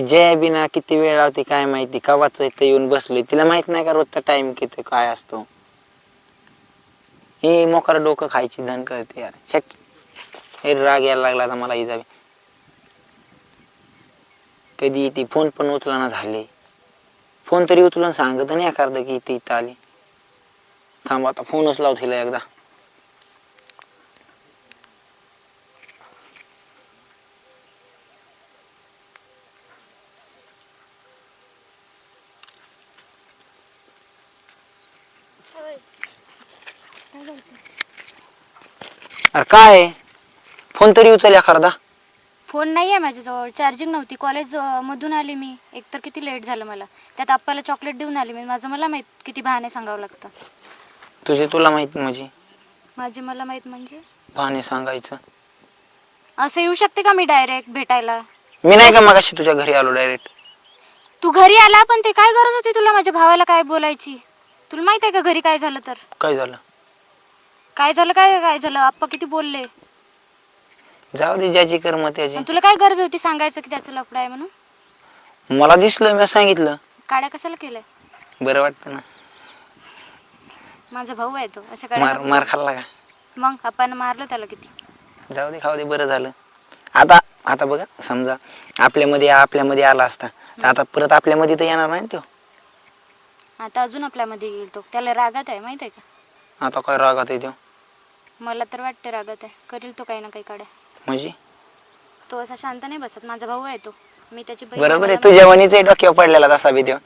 जय बिना किती वेळ लावते काय माहिती, कवाच इथं येऊन बसलोय, तिला माहित नाही का रोजचा टाइम किती काय असतो. ही मोकर डोकं खायची धन करते यार. छट, हे राग यायला लागला आता मला. ही जावी कधी ती फोन पण उचलना झाले. फोन तरी उचलून सांगत नाही एखादं की ती इथं आली. थांब आता फोनच लाव तिला एकदा. अरे काय फोन तरी उचल एखादा. फोन नाही आहे माझ्याजवळ, चार्जिंग नव्हती. कॉलेज मधून आली मी, एकतर किती लेट झालं मला. त्यात आप्पाला चॉकलेट देऊन आली मी. माझं मला माहित किती बहाणे सांगावं लागतं. तुझे तुला माहित म्हणजे? माझे मला माहित म्हणजे बहाणे सांगायचं असं येऊ शकते का मी डायरेक्ट भेटायला? मी नाही का मगाशी तुझ्या घरी आलो डायरेक्ट? तू घरी आला पण ते काय गरज होती तुला माझ्या भावाला काय बोलायची? तुला माहित आहे का घरी काय झालं तर? काय झालं? काय झालं आप्पा किती बोलले. जाऊ दे, ज्याची कर्म त्याची. तुला काय गरज होती सांगायचं की त्याचं लफडं आहे म्हणून? मला दिसलं, मी सांगितलं. काड्या कशाला केलंय? बरं वाटतं ना. माझा भाऊ आहे तो, अशा मार काड्या मार खाल्ला का? मग आपण मारलं त्याला किती. जाऊ दे, खाऊ दे, बरं झालं. आता आता बघा, समजा आपल्यामध्ये आला असता तर आता परत आपल्यामध्ये तर येणार नाही तो. आता अजून आपल्यामध्ये येईल तो. त्याला रागात आहे माहित आहे का? आता काय रागात आहे तो? मला तर वाटते रागात आहे. करील तो काही ना काही काड्या. म्हणजे तो असा शांत नाही बसत. माझा भाऊ आहे तो, मी त्याची बहीण. बरोबर आहे, तुझ्या वणीच डोक्यावर पडलेला तसा बी तो.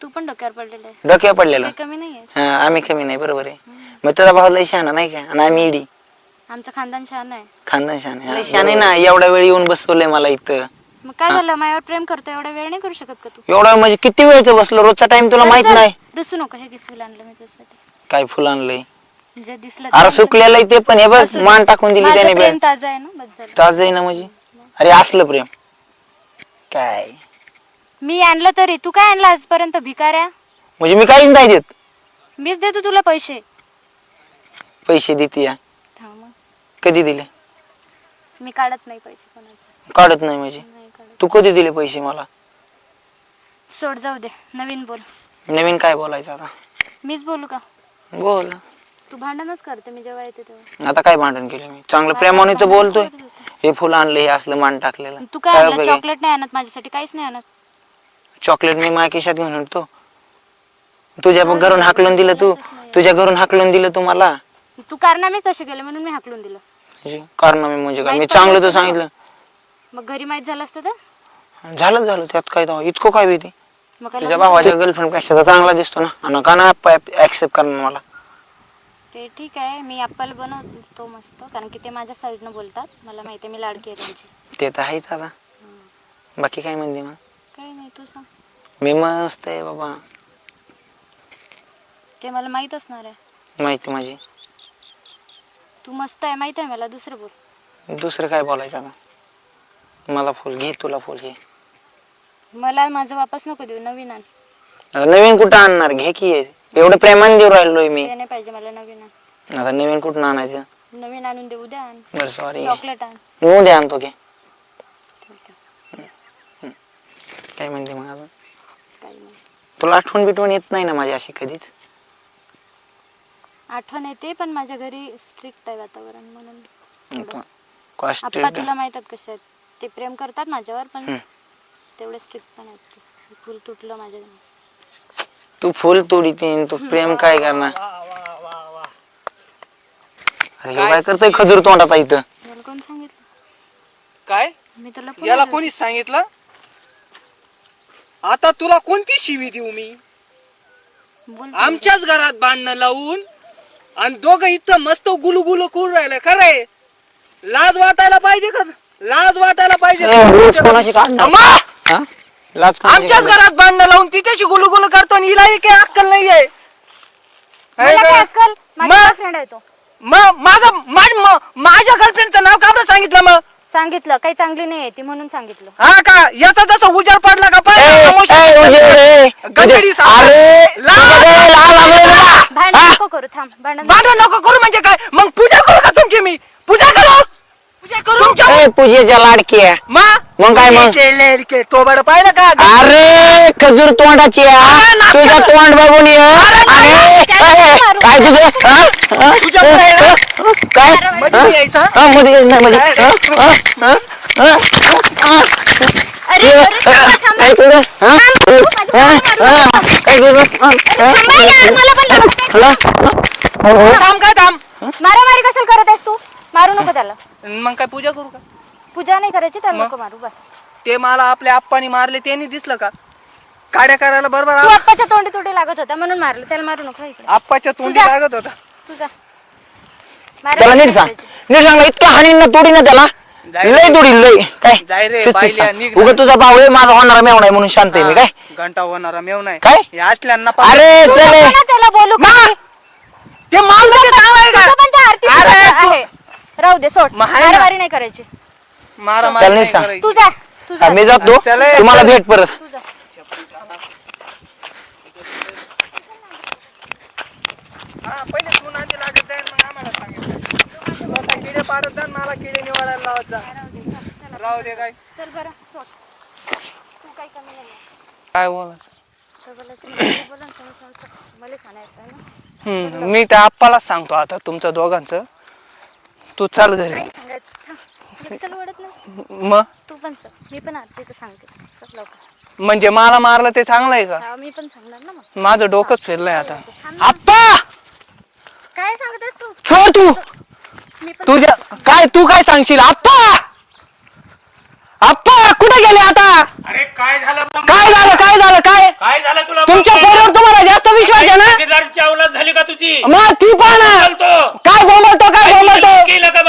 तू पण डोक्यावर पडलेला आहे. डोक्यावर पडलेला. काही कमी नाही आहे. हा, आम्ही कमी नाही, बरोबर आहे. मग तुझा भाऊ लय शहाणा नाही का? आणि आम्ही इडी. आमचं खानदान शहाणा आहे. खानदान शहाणा लय शहाणे ना. एवढा वेळ येऊन बसवलंय मला इथं. मग काय झालं? माझ्यावर प्रेम करतो, एवढा वेळ नाही करू शकत का तू? एवढा म्हणजे किती वेळचं बसलो? रोजचा टाइम तुला माहित नाही? रुसू नको. हे फुल आणलं मी तुझ्यासाठी. काय फुल आणलंय? जे दिसलं अरे सुकलेलं ते पण. हे बघ, मान टाकून दिली त्याने. प्रेम ताजं आहे ना, बस झालं. ताज आहे ना म्हणजे? अरे असलं प्रेम काय? मी आणलं तरी तू काय आणलं आजपर्यंत? भिकाऱ्या. म्हणजे मी काहीच नाही देत? मीच देतो तुला पैसे. पैसे देते या? मग कधी दिले? मी काढत नाही पैसे कोणाचे. काढत नाही म्हणजे? नाही काढत. तू कधी दिले पैसे मला? सोड, जाऊ दे. नवीन बोल. नवीन काय बोलायचं आता? मीच बोलू का? बोल. तू भांडणच करते मी जेव्हा येते तेव्हा. आता काय भांडण केलं मी? चांगलं प्रेमाने तर बोलतोय. हे फुल आणलं, हे असलं मान टाकलेलं. तू काय आणलं? चॉकलेट नाही आणत माझ्यासाठी? काहीच नाही आणत. चॉकलेट मी माझ्या खिशात घेऊन येतो. तुझ्या घरून हाकलून दिलं तू. तुझ्या घरून हाकलून दिलं तू मला. तू कारनामेच तसे केले म्हणून मी हाकलून दिलं. कारण म्हणजे काय? मी चांगलं तर सांगितलं. मग घरी माहित झालं असतं तर? झालं त्यात काय तर इतकं काय भीती? मग काय तुझ्या भावाच्या गर्लफ्रेंड पेक्षा तर चांगला दिसतो ना. आणि का ना ऍक्सेप्ट करणार मला? ते ठीक आहे, मी अप्पाला बनवतो मस्त, कारण की ते माझ्या साईडनं बोलतात. मला माहिती आहे मी लाडकी आहे त्यांची. ते तर आहेच. आता बाकी काय म्हणते मग? काही नाही, तू सांग. मी मस्त आहे बाबा. ते मला माहित असणार आहे. माहिती माझी? तू मस्त आहे माहित आहे मला. दुसरं बोल. दुसरं काय बोलायचं आता? मला फुल घे, तुला फुल घे. मला माझं वापस नको देऊ, नवीन आण. नवीन कुठं आणणार? घे की. एवढं प्रेमाने देऊ राहिलोय मी. ते नाही पाहिजे मला, नवीन आण. आता नवीन कुठं आणायचं? नवीन आणून दे, उद्या आण. बरं सॉरी, चॉकलेट आण. उद्या आणतो. घे. काय म्हणते मग अजून? काही नाही. तुला आठवण बिठवण येत नाही ना माझी अशी कधीच? आठवण येते, पण माझ्या घरी स्ट्रिक्ट आहे वातावरण म्हणून. कॉस्ट आप्पा तुला माहितात कसे आहेत ते. प्रेम करतात माझ्यावर, पण तेवढे स्ट्रिक्ट पण आहेत. फुल तुटलं माझ्या. तू फुल तोडी तीन, तू प्रेम काय करणार? अरे काय करतोय खजूर तोंडाचा इथं? मला कोण सांगितलं? काय? मी तुला याला कोणी सांगितलं? आता तुला कोणती शिवी देऊ मी? आमच्याच घरात भांडणं लावून आणि दोघं इथं मस्त गुलू करून राहिले. खरंय, लाज वाटायला पाहिजे का? लाज वाटायला पाहिजे. कोणाची काढणार? लाज आमच्याच घरात भांडणं लावून तिच्याशी गुलू करतो आणि हिला काही अक्कल नाहीये. अक्कल? माझा फ्रेंड आहे तो. माझ्या गर्लफ्रेंडचं नाव का बरं सांगितलं? मग सांगितलं काही चांगली नाही आहे ती म्हणून सांगितलं. हा का? याचा जसा उजाड पडला का भांडण नको करू, थांब. भांडण नको करू म्हणजे काय? मग पूजा करू का तुमची? मी पूजा करू? पूजेच्या लाडकी आहे. मग मग काय मग तो बरं पाहिलं का अरे खजूर तोंडाची आहे. तुझं तोंड बघून ये अरे, काय तुझं हा? हा? तुझ्या पुढे आहे ना? काय मध्ये नाही यायचं, हा? हा, मध्ये नाही मध्ये अरे अरे, थांबा, काय तुझं हा? काय तुझं थांबा यार, मला पण लागतं काय. थांब काय थांब मारामारी कशाला करत आहेस तू? मारू नको त्याला. मग काय पूजा करू का पूजा नाही करायची, त्याला मग? नको मारू बस. ते मला आपल्या आप्पानी मारले त्यांनी दिसलं का काड्या करायला बरोबर तू आला. आप्पाच्या तोंडी तोंडी लागत होता म्हणून मारलं, त्याला मारू नको. इकडे आप्पाच्या तोंडी तुझा- लागत होता. तुझा त्याला नीट सांग नीट सांग इतकं हानी ना तोडी ना त्याला जाय लय रे. तोडी लय काय जाय रे, शिस्तीत बायल्या, सांग. निघ उगा ना. तुझा भाऊ आहे माझा होणारा मेव नाही म्हणून शांत आहे मी काय घंटा होणारा मेव नाही काय? हे असल्यांना अरे तू चले नको ना त्याला बोलू का? ते मारलं ते चांगलं आहे तुझं का पण त्या आरती अरे सोबत तू- आहे. राहू दे, सोड. मग आहे ना. मारामारी नाही करायची. मारा त्याला मारी नाही नाही सांग. करायची. तुझा तुझा हा, मी जातो चले. तुम्हाला भेट परत तुझा हा, पहिले तू नांदी लागत जाईल मग आम्हाला सांगितलं स्वतः किडे पाडत जा आणि मला किडे निवाडायला लावत जा. राहू दे काय चल बरं, सोड. तू काही कमी नाही. काय बोलायचं बोला ना, समोसा मला खाण्याचं आहे ना. मी त्या आप्पालाच सांगतो आता तुमच्या दोघांचं तू चाल घरी काही सांगायचं थांब. तुला कशाला ओढत नाही? मग तू पण चल. मी पण आरतीचं सांगते. चल लवकर. म्हणजे मला मारलं ते चांगलं आहे का हा, मी पण सांगणार ना मग. माझं डोकंच फिरलंय आता थांब ना. आप्पा काय सांगत आहेस तू? सोड तू मी पण तुझ्या काय तू काय सांगशील आप्पा आप्पा कुठे गेले आता अरे काय झालं पण? काय झालं काय झालं काय काय झालं तुला तुमच्या पोरीवर तुम्हाला जास्त विश्वास आहे ना भागीदारीची अवलाद झाली का तुझी मग ती पण बोलतो काय बोंबलतो काय बोंबलतो केलं का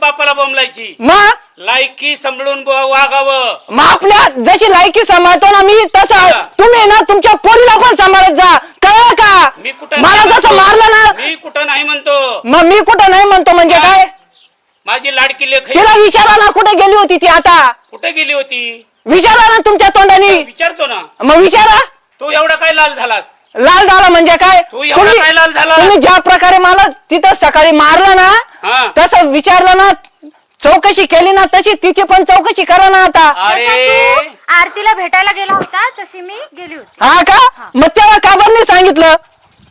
बापाला बोंबलायची मग लायकी सांभाळून वागावं. मग आपल्या जशी लायकी सांभाळतो ना मी तसं तुम्ही ना तुमच्या पोरीला पण सांभाळत जा कळलं का मी कुठं मला नाही जसं म्हणतो. मारलं ना मी कुठं नाही म्हणतो. मग मी कुठं नाही म्हणतो म्हणजे काय माझी लाडकी लेख तिला विचारा ना कुठे गेली होती ती आता कुठे गेली होती विचारा ना तुमच्या तोंडाने विचारतो ना. मग विचारा तू एवढा काय लाल झालास? लाल झाला म्हणजे काय तू एवढा काय लाल झाला? तुम्ही ज्या प्रकारे मला तिथं सकाळी मारलं ना हा. तसं विचारलं ना चौकशी केली ना तशी तिची पण चौकशी करा ना आता अरे जसा तू आरतीला भेटायला गेला होता तशी मी गेली होती. हा का मग त्याला का बरं नाही सांगितलं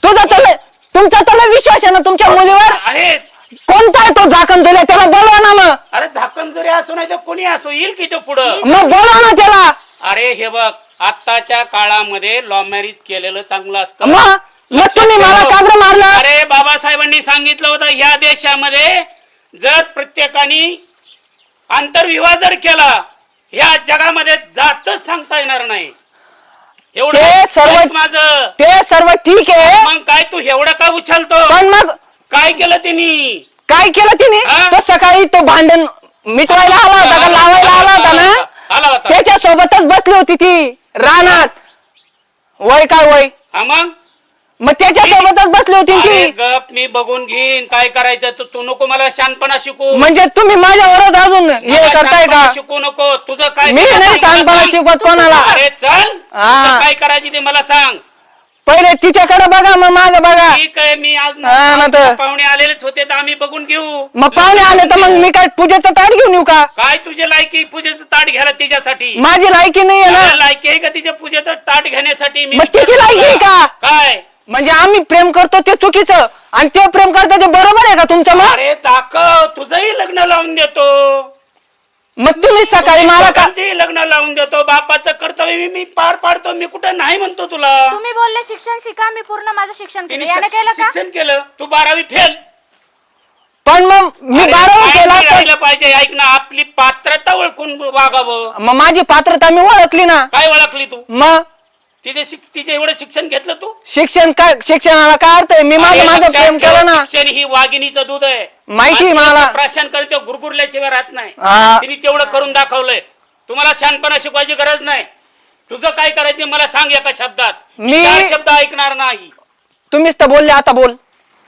तुझा तर तुमचा तर लय विश्वास आहे ना तुमच्या मुलीवर आहेच. कोणता आहे तो झाकण दिलाय त्याला बोलवा ना मग अरे झाकण जरी असो नाही तर कोणी असो येईल की तो पुढं. मग बोलवा ना त्याला अरे हे बघ आत्ताच्या काळामध्ये लव्ह मॅरेज केलेलं चांगलं असतं. मग तुम्ही मला का बरं मारलं अरे बाबासाहेबांनी सांगितलं होतं या देशामध्ये जर प्रत्येकाने आंतरविवाह जर केला या जगामध्ये जातच सांगता येणार नाही. एवढं ते सर्व- ऐक माझं. ते सर्व ठीक आहे मग काय तू एवढं का उछलतो? पण मग काय केलं त्यांनी? काय केलं तिने हा? तो सकाळी तो भांडण मिटवायला आला होता का लावायला आला होता ना आला होता. त्याच्या सोबतच बसली होती ती रानात वय काय वय हा मग मग त्याच्या सोबतच बसली होती अरे ती गप मी बघून घेईन काय करायचं तर तू नको मला शानपणा शिकू. म्हणजे तुम्ही माझ्यावरच अजून हे मला करताय का शहाणपणा शिकू नको. तुझं काय मी करायचं नाही मला सांगपणा सांग. शिकवत कोणाला अरे चल हा. तुझं काय करायची ते मला सांग. पहिले तिच्याकडे बघा मग माझं बघा ठीक आहे मी आज हा ना तर. पाहुणे आलेलेच होते तर आम्ही बघून घेऊ. मग पाहुणे आले तर मग मी काय पूजेचं ताट घेऊन येऊ का काय तुझे लायकी पूजेचं ताट घ्यायला तिच्यासाठी? माझी लायकी नाही आहे तुला ना लायकी आहे का तिच्या पूजेचं ताट घेण्यासाठी? मी मग तिची लायकी आहे का? काय म्हणजे आम्ही प्रेम करतो ते चुकीचं आणि ते प्रेम करतो ते बरोबर आहे का तुमचं मग अरे दाखव तुझंही लग्न लावून देतो. मग तुम्ही सकाळी मला का दोघांचंही लग्न लावून देतो. बापाचं कर्तव्य मी पार पाडतो. मी कुठं नाही म्हणतो तुला. तुम्ही बोलले शिक्षण शिका, मी पूर्ण माझं शिक्षण तिने केलं. यानं केलं का? शिक्षण केलं तू 12वी फेल. पण मग मी अरे 12वी काय केला नाही असतं राहिलं पाहिजे. ऐक ना आपली पात्रता ओळखून वागावं. मग माझी पात्रता मी ओळखली ना काय ओळखली तू? मग तिचे एवढं शिक्षण घेतलं तू? शिक्षण काय शिक्षणाला काय अर्थ आहे मी अरे माझं लक्षात प्रेम ठेव, केलं ना शिक्षण ही वाघिणीचं दूध आहे. माहिती आहे मला. प्राशन करते गुरगुरल्याशिवाय राहत नाही. हा. तिने तेवढं करून दाखवलंय. तुम्हाला शहाणपणा शिकवायची गरज नाही. तुझं काय करायचं मला सांग एका शब्दात. मी- चार शब्द ऐकणार नाही. तुम्हीच तर बोलले आता बोल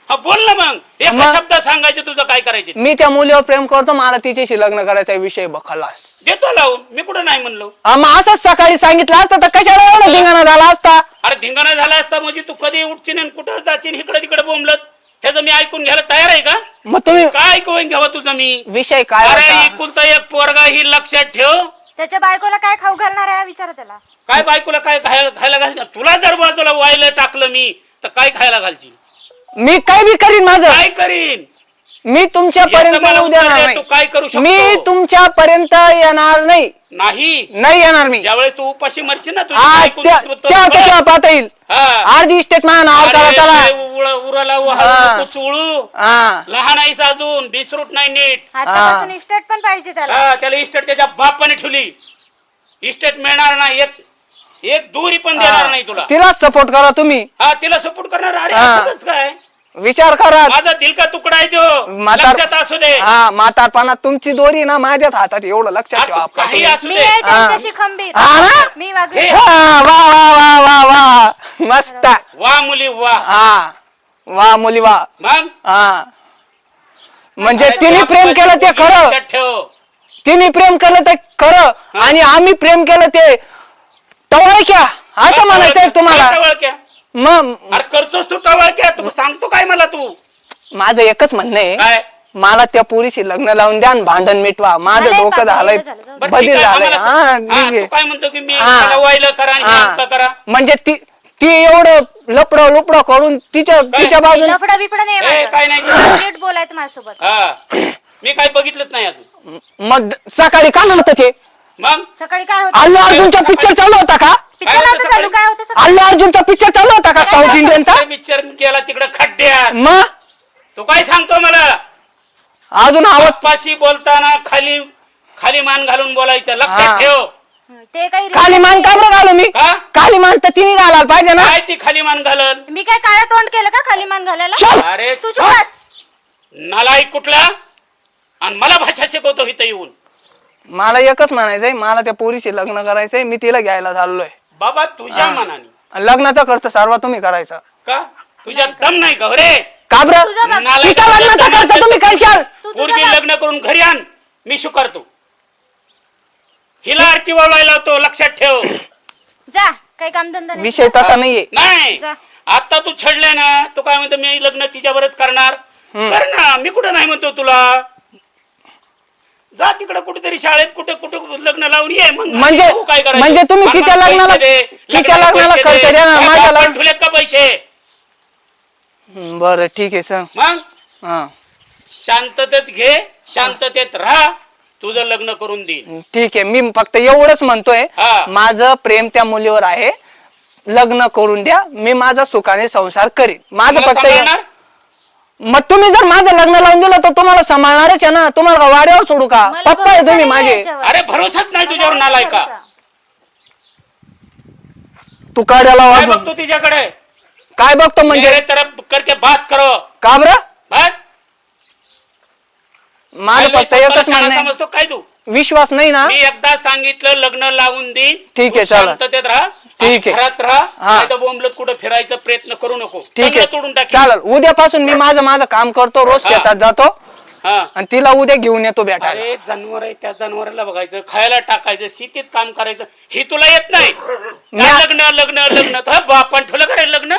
हा बोल ना मग एका मग- शब्द सांगायचं तुझं काय करायचं मी त्या मुलीवर प्रेम करतो मला तिच्याशी लग्न करायचा विषय बखलास देतो लावून. मी कुठं नाही म्हणलो. मग असंच सकाळी सांगितलं असतं तर कशाला एवढं धिंगाणा झाला असता अरे धिंगाणा झाला असता म्हणजे तू कधी उठशील आणि कुठं जाशील इकडे तिकडे बोंबलत ह्याचं मी ऐकून घ्यायला तयार आहे का? मग तुम्ही काय ऐकून घ्यावं तुझं मी? विषय काय अरे होता? एकुलता एक पोरगा ही लक्षात ठेव. त्याच्या बायकोला काय खाऊ घालणार आहे विचारा त्याला. काय बायकोला काय खायला घालशील? तुला जर बाजूला वायला टाकलं मी तर काय खायला घालशील? मी काय बी करीन माझं. काय करीन? मी तुमच्या पर्यंत याचं मला येऊ देणार उत्तर दे, तू काय करू नाही. शकतो? मी तुमच्या पर्यंत येणार नाही. नाही येणार मी. ज्यावेळेस तू उपाशी मरशील ना त्या पाहता येईल. अर्धी इस्टेट माझ्या नावावर करा चला. उराला चोळू हा लहान आहेस अजून बिसरूट नाही नीट. आतापासून इस्टेट पण पाहिजे त्याला. त्याला इस्टेट त्याच्या बापाने ठेवली. इस्टेट मिळणार नाही. एक दुरी पण देणार नाही तुला. तिला सपोर्ट करा तुम्ही. तिला सपोर्ट करणार. अरे हा. असं कसं काय? विचार करा. माझा दिल का तुकडा आहे तो. लक्षात असू दे. हा म्हातारपणात तुमची दोरी ना माझ्याच हातात एवढं लक्षात ठेवा. तू काही असू मी दे. आहे त्यांच्याशी खंबीर. हा ना? मी वागते. हे. वा वा वा वा वा मस्त. वा मुली वा. हा वा मुली वा. मग हा म्हणजे तिने प्रेम केलं ते खरं. लक्षात ठेव. तिने प्रेम केलं ते खरं आणि आम्ही प्रेम केलं ते टवळक्या असं म्हणायचंय तुम्हाला. टवळक्या? मग अरे करतोस तू टवळक्या? तू सांगतो काय मला तू? माझं एकच म्हणणं आहे काय? मला त्या पोरीशी लग्न लावून द्या आणि भांडण मिटवा. माझं झालंय डोकं बाबा, झालंय एवढं झालं, जाऊ दे. बरं, ठीक बदल आहे, झालंय. आम्हाला हा हा, ठीक आहे. तू काय म्हणतो की मी हा. त्याला वाहिलं करा आणि हे हा. असं करा? म्हणजे ती एवढं लपडं लुपडं करून तिच्या बाजूने लफडा बिफडा नाही ए, काय नाही. माझं. नीट बोलायचं माझ्यासोबत. हा. मी काय बघितलंच नाही अजून. मग सकाळी का म्हणत ते मग सकाळी काय होतं? अल्लू अर्जुनचा पिक्चर चालू होता का? पिक्चर होतं नव्हतं चालू. सकाळी? काय होतं सकाळी? अल्लू अर्जुनचा पिक्चर चालू होता का साऊथ इंडियनचा? पिक्चर केला तिकडे खड्ड्यात. मग तू काय सांगतो मला? अजून आवाज बाप्पाशी बोलताना खाली खाली मान घालून बोलायचं. हा. लक्षात ठेव. ते काही खाली मान का बरं घालू मी? का? खाली मान तर तिने घालायला पाहिजे ना. काय ती खाली मान घालन? मी काय काळं तोंड केलं का खाली मान घालायला? चल. अरे तू चुप बस. नालायक कुठला? आणि मला भाषा शिकवतो इथं येऊन. मला एकच म्हणायचंय, मला त्या पोरीशी लग्न करायचंय. मी तिला घ्यायला चाललोय. बाबा तुझ्या मनाने. लग्नाचा खर्च सर्व तुम्ही करायचा. का? तुझ्या दम नाही का रे? का बरं? तुझा बाप. नालायक तिचा लग्नाचा खर्च तुम्ही करशाल. तू तुझा पोरगी बाप. लग्न करून घरी आण. मी करतो. हिला आरती वाळवायला लावतो. लक्षात ठेव. जा. काही कामधंदा नाही. विषय तसा नाहीये. नाही जा. आता तू छडले ना. तू काय म्हणतो मी लग्न तिच्यावरच करणार. कर ना. मी कुठं नाही म्हणतो तुला. जा तिकडे कुठेतरी शाळेत कुठे कुठे लग्न लावून ये. मग म्हणजे तू काय करायचं? म्हणजे तुम्ही मला तिच्या पैसे लग्नाला दे. लग्नाला पैसे खर्च दे. द्या ना. काय माझ्या बापाने ठेवलेत का पैसे? बरं ठीक आहे सर. मग हा शांततेत घे. शांततेत राहा. तुझं लग्न करून दे. ठीक आहे. मी फक्त एवढंच म्हणतोय, हा. माझं प्रेम त्या मुलीवर आहे. लग्न करून द्या. मी माझा सुखाने संसार करीन. माझं मला फक्त सांभाळणार? मग तुम्ही जर माझं लग्न लावून दिलं तर तुम्हाला सांभाळणारच आहे ना. तुम्हाला का वाड्यावर सोडू का? मला पप्पा आहे भरोसा तुम्ही नाही माझे. याच्यावर. अरे भरोसाच नाही तुझ्यावर नालाय का? तू काढ्याला काय वाजव. बघतो तिच्याकडे? काय बघतो म्हणजे? मेरे तरफ करके बात करो. का बरं? बात माझं फक्त एकच म्हणणं आहे. समजतो काय तू? विश्वास नाही ना. मी एकदा सांगितलं लग्न लावून दे. ठीक आहे, तू चला. शांततेत राहा. ठीक आहे. घरात राहा. हा. नाही तर बोंबलत कुठं फिरायचा प्रयत्न करू नको. ठीक सगळं तोडून आहे टाकी. चालेल. उद्यापासून मी माझं काम करतो. रोज हा. शेतात जातो हा. आणि तिला उद्या घेऊन येतो भेटायला. अरे जनावर आहे त्या जनावराला बघायचं. खायला टाकायचं. शेतीत काम करायचं. हे तुला येत नाही. म्या- लग्न लग्न लग्न बापान ठेवलं का रे लग्न?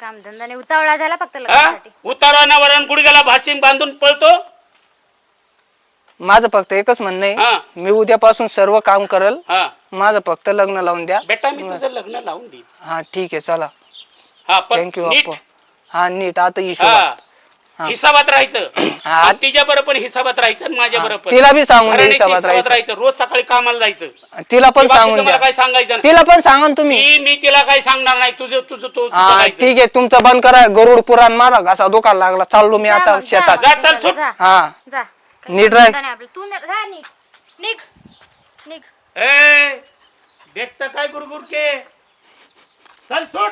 कामधंदा नाही. उतावळा झाला फक्त हा? लग्नासाठी. उतारा नवरण गुडघ्याला भाशिंग बांधून पळतो. माझं फक्त एकच म्हणणं हा. आहे, मी उद्यापासून सर्व काम करल. हा माझं फक्त लग्न लावून द्या. बेटा मी तुझं लग्न लावून देईन. हा ठीक आहे चला. हा पण थँक्यू नीट. बाप्पा. हा नीट आता हा. हिशोबात. हा. हिसाबात राहायचं. हा. आणि तिच्या बरोबर पण हिसाबात राहायचं आणि माझ्या बरोबर. तिला बी सांगून दे घराण्याची हिसाबात राहायचं. रोज सकाळी कामाला जायचं. तिला पण बाकीचं सांगून मला द्या. काय सांगायचं नाही. तिला पण सांगा ना तुम्ही. मी तिला काय सांगणार नाही. तुझं तुझं तू हा बघायचं. ठीक आहे. तुमचं बंद करा. गरुड पुराण मारा. घासा दुकान लागला. चाललो मी जा आता मग, जा शेतात. मग. जा, चल, सुट. जा. हा जा. नीट राह. कामधंदा नाही आपलं. तू राहा. निघ. निघ. निघ. ए देखता काय गुरगुर के चल सुट.